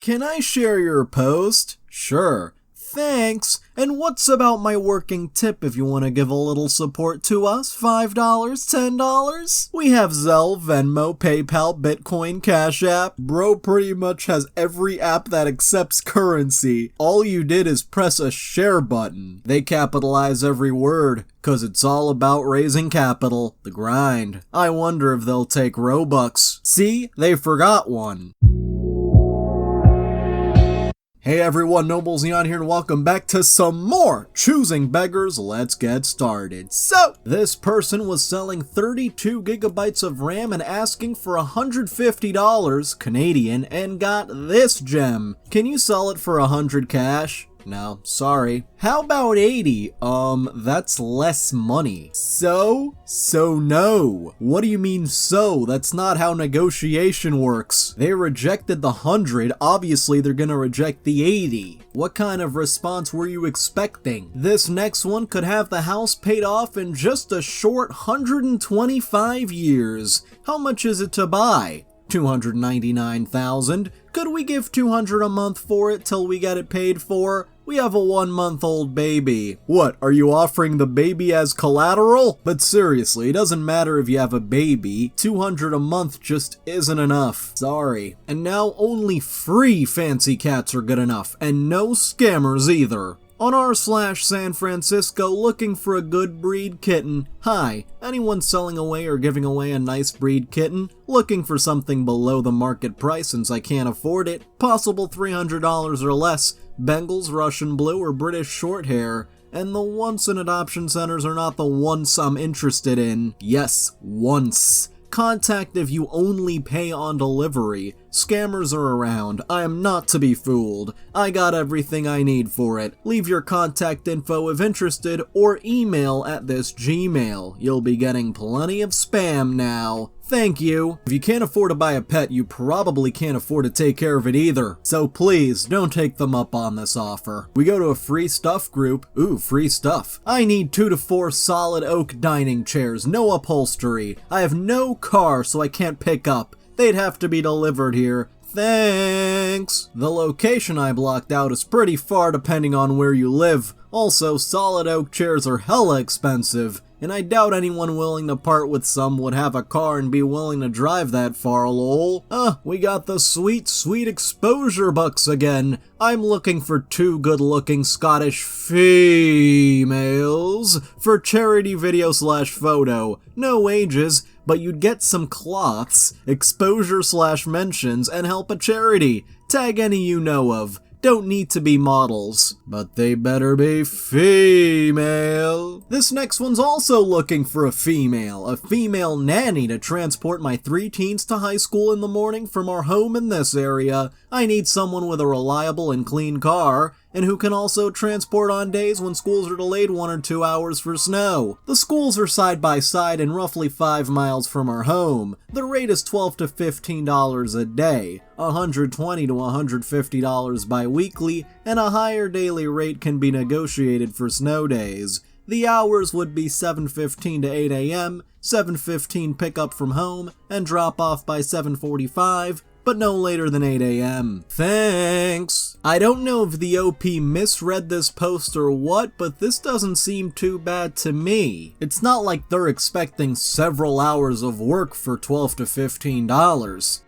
Can I share your post? Sure. Thanks. And what's about my working tip if you want to give a little support to us? $5? $10? We have Zelle, Venmo, PayPal, Bitcoin, Cash App. Bro pretty much has every app that accepts currency. All you did is press a share button. They capitalize every word, 'cause it's all about raising capital. The grind. I wonder if they'll take Robux. See? They forgot one. Hey everyone, Noble Xenon here and welcome back to some more Choosing Beggars. Let's get started. So, this person was selling 32 gigabytes of RAM and asking for $150 Canadian and got this gem. Can you sell it for 100 cash? No, sorry. How about 80? That's less money. So no. What do you mean so? That's not how negotiation works. They rejected the 100, obviously they're gonna reject the 80. What kind of response were you expecting? This next one could have the house paid off in just a short 125 years. How much is it to buy? $299,000. Could we give $200 a month for it till we get it paid for? We have a 1-month-old baby. What, are you offering the baby as collateral? But seriously, it doesn't matter if you have a baby, $200 a month just isn't enough. Sorry. And now only free fancy cats are good enough, and no scammers either. On r/San Francisco, looking for a good breed kitten. Hi, anyone selling away or giving away a nice breed kitten? Looking for something below the market price since I can't afford it. Possible $300 or less. Bengals, Russian Blue, or British Shorthair. And the once in adoption centers are not the once I'm interested in. Yes, once. Contact if you only pay on delivery. Scammers are around. I am not to be fooled. I got everything I need for it. Leave your contact info if interested or email at this Gmail. You'll be getting plenty of spam now. Thank you. If you can't afford to buy a pet, you probably can't afford to take care of it either. So please, don't take them up on this offer. We go to a free stuff group. Ooh, free stuff. I need 2 to 4 solid oak dining chairs, no upholstery. I have no car, so I can't pick up. They'd have to be delivered here. Thanks. The location I blocked out is pretty far depending on where you live. Also, solid oak chairs are hella expensive. And I doubt anyone willing to part with some would have a car and be willing to drive that far, lol. We got the sweet exposure bucks again. I'm looking for 2 good-looking Scottish females for charity video/photo. No ages, but you'd get some cloths, exposure/mentions, and help a charity. Tag any you know of. Don't need to be models, but they better be female. This next one's also looking for a female nanny to transport my 3 teens to high school in the morning from our home in this area. I need someone with a reliable and clean car, and who can also transport on days when schools are delayed 1 or 2 hours for snow. The schools are side by side and roughly 5 miles from our home. The rate is $12 to $15 a day, $120 to $150 bi-weekly, and a higher daily rate can be negotiated for snow days. The hours would be 7:15 to 8 a.m., 7:15 pickup from home, and drop off by 7:45, but no later than 8 a.m. Thanks! I don't know if the OP misread this post or what, but this doesn't seem too bad to me. It's not like they're expecting several hours of work for $12 to $15.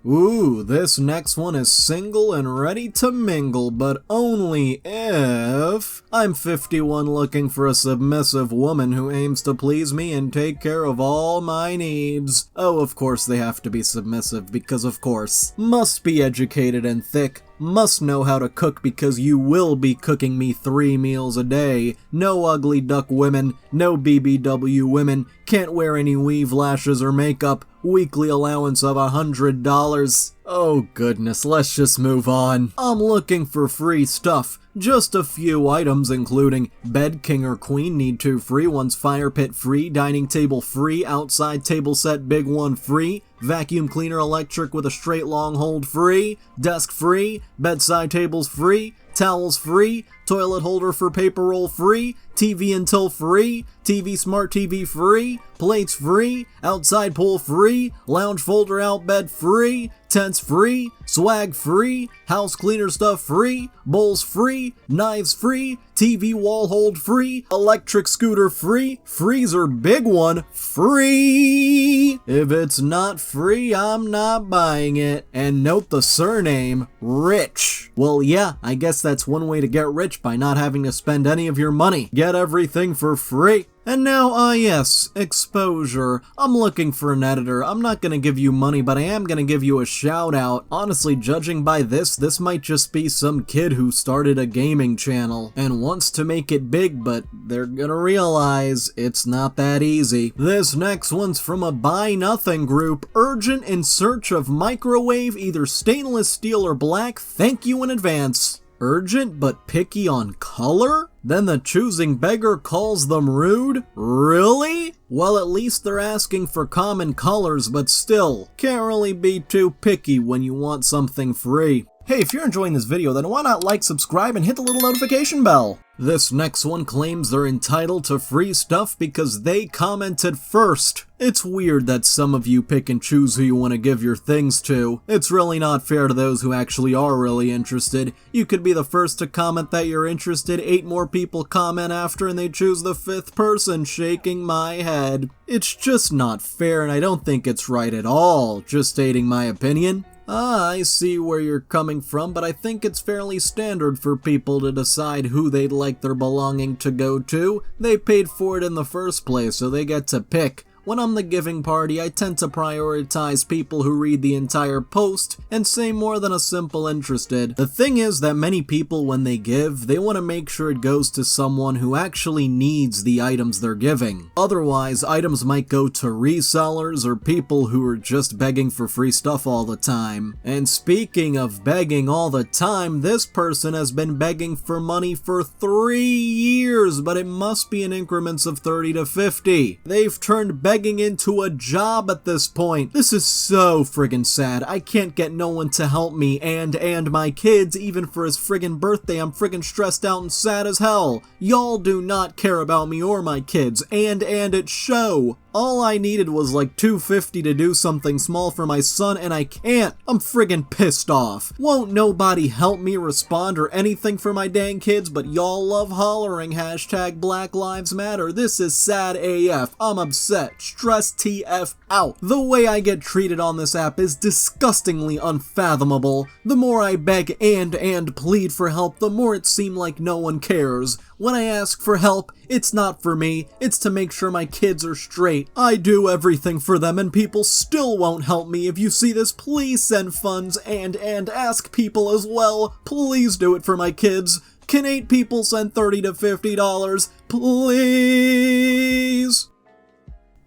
Ooh, this next one is single and ready to mingle, but only if I'm 51 looking for a submissive woman who aims to please me and take care of all my needs. Oh, of course they have to be submissive because of course. Must be educated and thick. Must know how to cook because you will be cooking me 3 meals a day. No ugly duck women, no BBW women, can't wear any weave lashes or makeup. Weekly allowance of $100. Oh goodness, let's just move on. I'm looking for free stuff. Just a few items including bed king or queen need 2 free ones, fire pit free, dining table free, outside table set big one free, vacuum cleaner electric with a straight long hold free, desk free, bedside tables free, towels free, toilet holder for paper roll free, TV until free, TV smart TV free, plates free, outside pool free, lounge folder out bed free, tents free, swag free, house cleaner stuff free, bowls free, knives free, TV wall hold free, electric scooter free, freezer big one free. If it's not free, I'm not buying it. And note the surname, Rich. Well, yeah, I guess that's one way to get rich, by not having to spend any of your money. Get everything for free. And now, yes, exposure. I'm looking for an editor. I'm not gonna give you money, but I am gonna give you a shout out. Honestly, judging by this might just be some kid who started a gaming channel and wants to make it big, but they're gonna realize it's not that easy. This next one's from a Buy Nothing group. Urgent in search of microwave, either stainless steel or black. Thank you in advance. Urgent but picky on color? Then the choosing beggar calls them rude? Really? Well, at least they're asking for common colors, but still, can't really be too picky when you want something free. Hey, if you're enjoying this video, then why not like, subscribe, and hit the little notification bell? This next one claims they're entitled to free stuff because they commented first. It's weird that some of you pick and choose who you want to give your things to. It's really not fair to those who actually are really interested. You could be the first to comment that you're interested, 8 more people comment after, and they choose the 5th person, shaking my head. It's just not fair, and I don't think it's right at all, just stating my opinion. I see where you're coming from, but I think it's fairly standard for people to decide who they'd like their belonging to go to. They paid for it in the first place, so they get to pick. When I'm the giving party, I tend to prioritize people who read the entire post and say more than a simple interested. The thing is that many people, when they give, they want to make sure it goes to someone who actually needs the items they're giving. Otherwise, items might go to resellers or people who are just begging for free stuff all the time. And speaking of begging all the time, this person has been begging for money for 3 years, but it must be in increments of 30 to 50. They've turned begging into a job at this point. This is so friggin' sad. I can't get no one to help me and my kids, even for his friggin' birthday. I'm friggin' stressed out and sad as hell. Y'all do not care about me or my kids, and it show. All I needed was like $250 to do something small for my son, and I can't. I'm friggin' pissed off. Won't nobody help me respond or anything for my dang kids, but y'all love hollering hashtag Black Lives Matter. This is sad AF. I'm upset. Stress TF out. The way I get treated on this app is disgustingly unfathomable. The more I beg and plead for help, the more it seems like no one cares. When I ask for help, it's not for me, it's to make sure my kids are straight. I do everything for them and people still won't help me. If you see this, please send funds and ask people as well. Please do it for my kids. Can 8 people send $30 to $50? Please?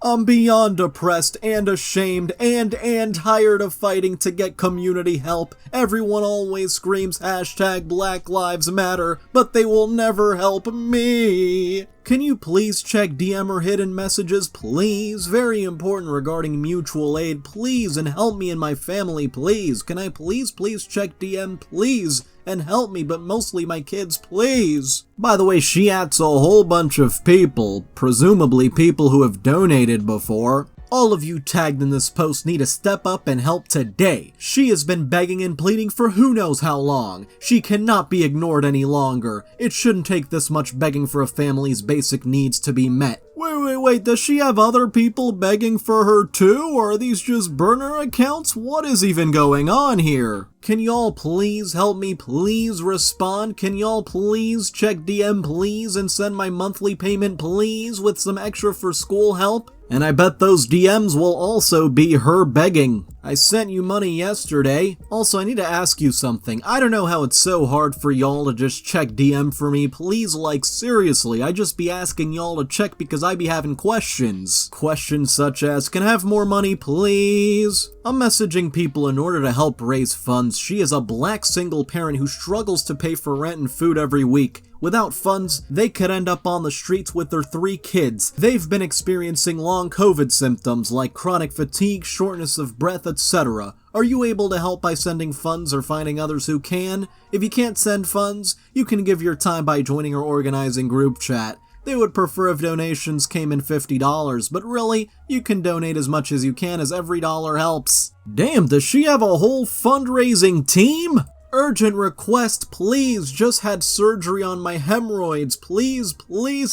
I'm beyond depressed and ashamed and tired of fighting to get community help. Everyone always screams hashtag Black Lives Matter, but they will never help me. Can you please check DM or hidden messages, please? Very important regarding mutual aid, please, and help me and my family, please. Can I please check DM, please? And help me, but mostly my kids, please. By the way, she adds a whole bunch of people, presumably people who have donated before. All of you tagged in this post need to step up and help today. She has been begging and pleading for who knows how long. She cannot be ignored any longer. It shouldn't take this much begging for a family's basic needs to be met. Wait, does she have other people begging for her too? Or are these just burner accounts? What is even going on here? Can y'all please help me, please respond? Can y'all please check DM, please, and send my monthly payment, please, with some extra for school help? And I bet those DMs will also be her begging. I sent you money yesterday. Also, I need to ask you something. I don't know how it's so hard for y'all to just check DM for me. Please, like, seriously, I just be asking y'all to check because I be having questions. Questions such as, can I have more money, please? I'm messaging people in order to help raise funds. She is a black single parent who struggles to pay for rent and food every week. Without funds, they could end up on the streets with their 3 kids. They've been experiencing long COVID symptoms like chronic fatigue, shortness of breath, etc. Are you able to help by sending funds or finding others who can? If you can't send funds, you can give your time by joining our organizing group chat. They would prefer if donations came in $50, but really, you can donate as much as you can as every dollar helps. Damn, does she have a whole fundraising team? Urgent request, please, just had surgery on my hemorrhoids, please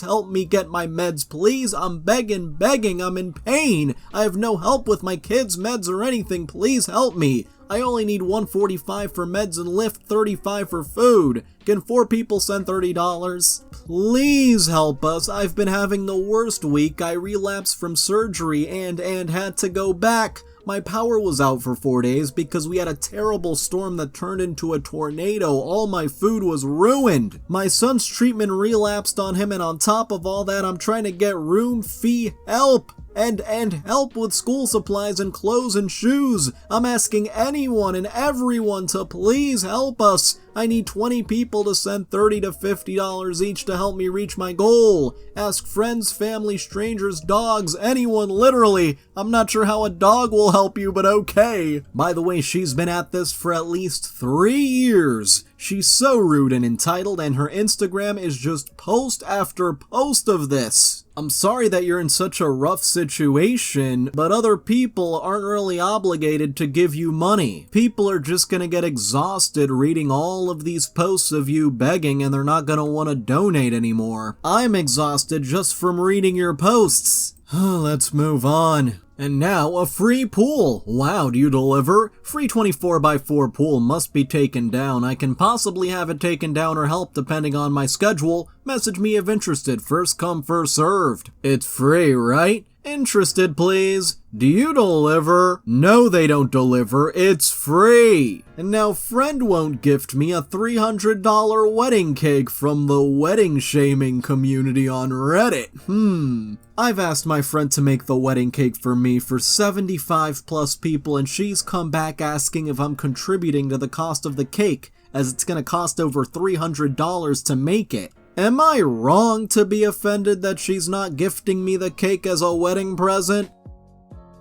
help me get my meds, please, I'm begging, I'm in pain, I have no help with my kids' meds or anything, please help me. I only need $145 for meds and Lyft, $35 for food. Can 4 people send $30? Please help us. I've been having the worst week. I relapsed from surgery and had to go back. My power was out for 4 days because we had a terrible storm that turned into a tornado. All my food was ruined. My son's treatment relapsed on him, and on top of all that, I'm trying to get room fee help. And help with school supplies and clothes and shoes. I'm asking anyone and everyone to please help us. I need 20 people to send $30 to $50 each to help me reach my goal. Ask friends, family, strangers, dogs, anyone, literally. I'm not sure how a dog will help you, but okay. By the way, she's been at this for at least 3 years. She's so rude and entitled, and her Instagram is just post after post of this. I'm sorry that you're in such a rough situation, but other people aren't really obligated to give you money. People are just gonna get exhausted reading all of these posts of you begging, and they're not gonna want to donate anymore. I'm exhausted just from reading your posts. Let's move on. And now, a free pool. Wow, do you deliver? Free 24x4 pool must be taken down. I can possibly have it taken down or help depending on my schedule. Message me if interested. First come, first served. It's free, right? Interested, please? Do you deliver? No, they don't deliver. It's free. And now friend won't gift me a $300 wedding cake from the wedding shaming community on Reddit. I've asked my friend to make the wedding cake for me for 75 plus people, and she's come back asking if I'm contributing to the cost of the cake, as it's gonna cost over $300 to make it. Am I wrong to be offended that she's not gifting me the cake as a wedding present?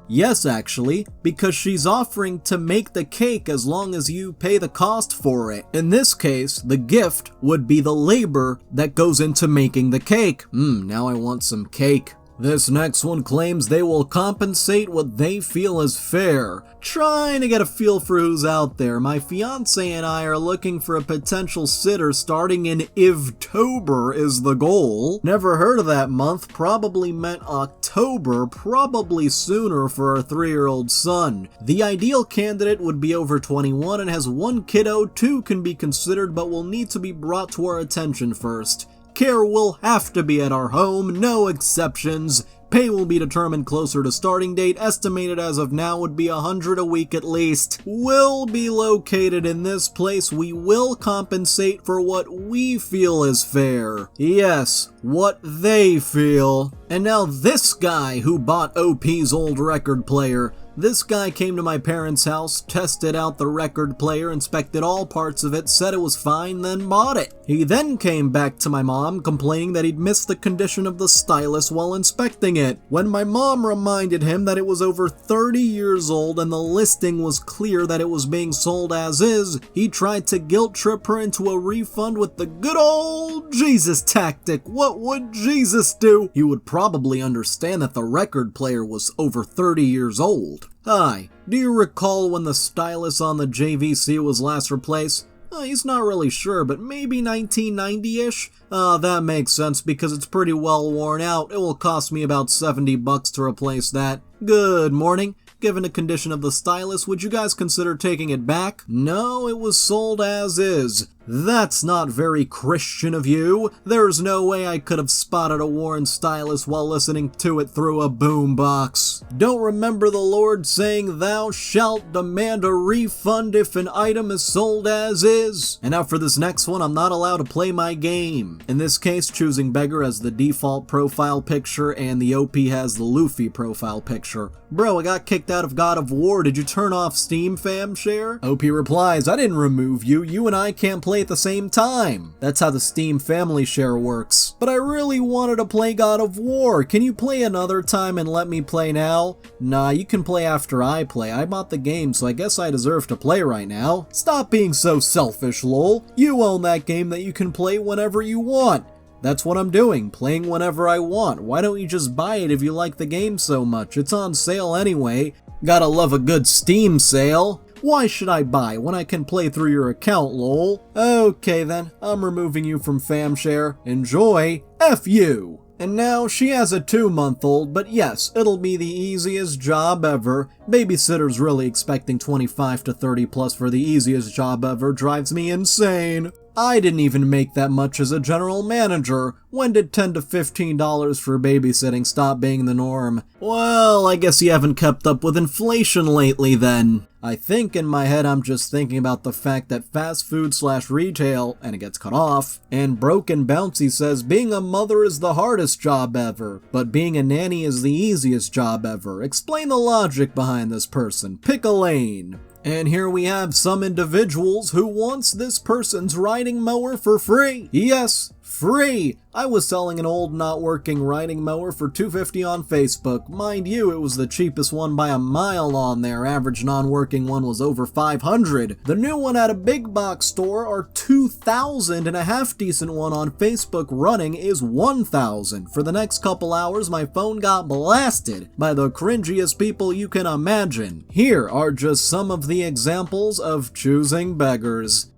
Yes, actually, because she's offering to make the cake as long as you pay the cost for it. In this case, the gift would be the labor that goes into making the cake. Now I want some cake. This next one claims they will compensate what they feel is fair. Trying to get a feel for who's out there. My fiance and I are looking for a potential sitter starting in Ivtober is the goal. Never heard of that month, probably meant October, probably sooner for our 3-year-old son. The ideal candidate would be over 21 and has 1 kiddo. 2 can be considered but will need to be brought to our attention first. Care will have to be at our home, no exceptions. Pay will be determined closer to starting date. Estimated as of now would be $100 a week at least. Will be located in this place. We will compensate for what we feel is fair. Yes, what they feel. And now this guy who bought OP's old record player. This guy came to my parents' house, tested out the record player, inspected all parts of it, said it was fine, then bought it. He then came back to my mom complaining that he'd missed the condition of the stylus while inspecting it. When my mom reminded him that it was over 30 years old and the listing was clear that it was being sold as is, he tried to guilt trip her into a refund with the good old Jesus tactic. What would Jesus do? He would probably understand that the record player was over 30 years old. Hi, do you recall when the stylus on the JVC was last replaced? He's not really sure, but maybe 1990-ish? That makes sense because it's pretty well worn out. It will cost me about $70 to replace that. Good morning. Given the condition of the stylus, would you guys consider taking it back? No, it was sold as is. That's not very Christian of you. There's no way I could have spotted a worn stylus while listening to it through a boombox. Don't remember the Lord saying, "Thou shalt demand a refund if an item is sold as is"? And now for this next one, I'm not allowed to play my game. In this case, ChoosingBeggars has the default profile picture and the OP has the Luffy profile picture. Bro, I got kicked out of God of War. Did you turn off Steam fam share? OP replies, I didn't remove you. You and I can't play at the same time. That's how the Steam family share works. But I really wanted to play God of War. Can you play another time and let me play now? Nah, you can play after I play. I bought the game, so I guess I deserve to play right now. Stop being so selfish, lol. You own that game that you can play whenever you want. That's what I'm doing, playing whenever I want. Why don't you just buy it if you like the game so much? It's on sale anyway. Gotta love a good Steam sale. Why should I buy when I can play through your account, lol? Okay then, I'm removing you from FamShare. Enjoy. F you! And now she has a 2-month-old, but yes, it'll be the easiest job ever. Babysitter's really expecting 25 to 30 plus for the easiest job ever drives me insane. I didn't even make that much as a general manager. When did $10 to $15 for babysitting stop being the norm? Well, I guess you haven't kept up with inflation lately then. I think in my head I'm just thinking about the fact that fast food / retail, and it gets cut off, and Broken Bouncy says being a mother is the hardest job ever, but being a nanny is the easiest job ever. Explain the logic behind this person. Pick a lane. And here we have some individuals who wants this person's riding mower for free. Yes, free! I was selling an old not working riding mower for $250 on Facebook. Mind you, it was the cheapest one by a mile on there. Average non-working one was over $500. The new one at a big box store are $2,000 and a half decent one on Facebook running is $1,000. For the next couple hours, my phone got blasted by the cringiest people you can imagine. Here are just some of the examples of choosing beggars.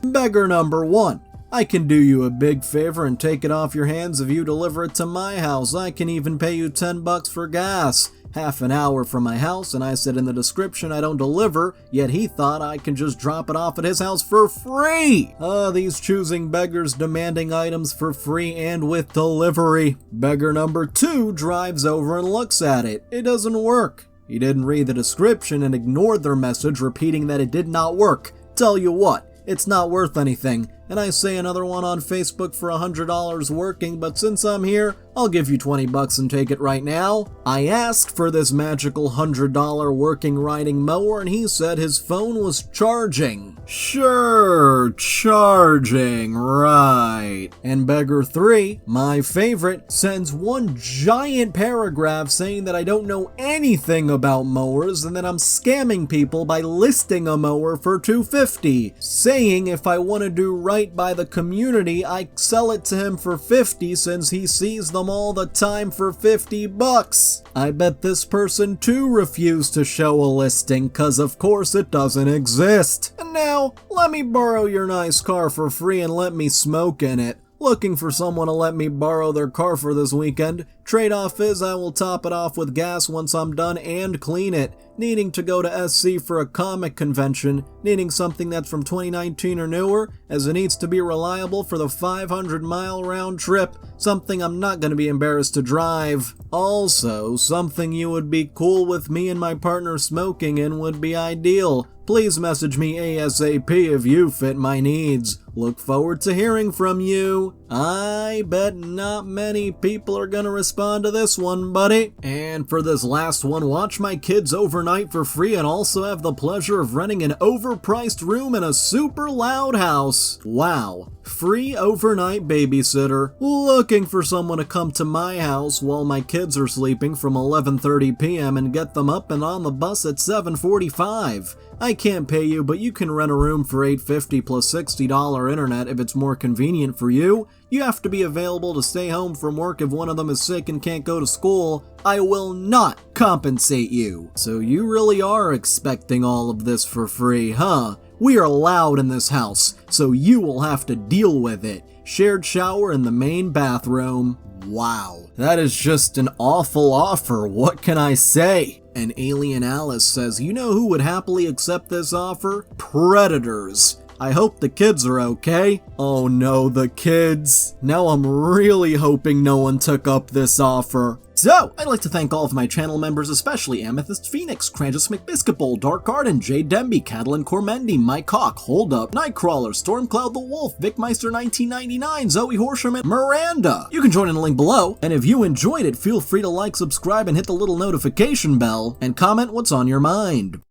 Beggar number 1. I can do you a big favor and take it off your hands if you deliver it to my house. I can even pay you $10 for gas. Half an hour from my house, and I said in the description I don't deliver, yet he thought I can just drop it off at his house for free! These choosing beggars demanding items for free and with delivery. Beggar number 2 drives over and looks at it. It doesn't work. He didn't read the description and ignored their message, repeating that it did not work. Tell you what, it's not worth anything. And I say another one on Facebook for $100 working, but since I'm here, I'll give you $20 and take it right now. I asked for this magical $100 working riding mower and he said his phone was charging. Sure, charging, right. And Beggar 3, my favorite, sends one giant paragraph saying that I don't know anything about mowers and that I'm scamming people by listing a mower for $250, saying if I want to do right by the community, I sell it to him for $50 since he sees them all the time for $50. I bet this person too refused to show a listing, cause of course it doesn't exist. And now, let me borrow your nice car for free and let me smoke in it. Looking for someone to let me borrow their car for this weekend. Trade-off is I will top it off with gas once I'm done and clean it. Needing to go to SC for a comic convention. Needing something that's from 2019 or newer, as it needs to be reliable for the 500-mile round trip. Something I'm not going to be embarrassed to drive. Also, something you would be cool with me and my partner smoking in would be ideal. Please message me ASAP if you fit my needs. Look forward to hearing from you. I bet not many people are gonna respond to this one, buddy. And for this last one, watch my kids overnight for free and also have the pleasure of renting an overpriced room in a super loud house. Wow. Free overnight babysitter. Looking for someone to come to my house while my kids are sleeping from 11:30 p.m. and get them up and on the bus at 7:45. I can't pay you, but you can rent a room for $850 plus $60 internet if it's more convenient for you. You have to be available to stay home from work if one of them is sick and can't go to school. I will not compensate you. So you really are expecting all of this for free, huh? We are loud in this house, so you will have to deal with it. Shared shower in the main bathroom. Wow, that is just an awful offer. What can I say? And Alien Alice says, you know who would happily accept this offer? Predators. I hope the kids are okay. Oh no, the kids. Now I'm really hoping no one took up this offer. So, I'd like to thank all of my channel members, especially Amethyst Phoenix, Cranjus McBiscuitbowl, Dark Garden, Jay Demby, Catalan Cormendi, Mike Hawk, Hold Up, Nightcrawler, Stormcloud the Wolf, Vicmeister1999, Zoe Horsham, and Miranda. You can join in the link below, and if you enjoyed it, feel free to like, subscribe, and hit the little notification bell, and comment what's on your mind.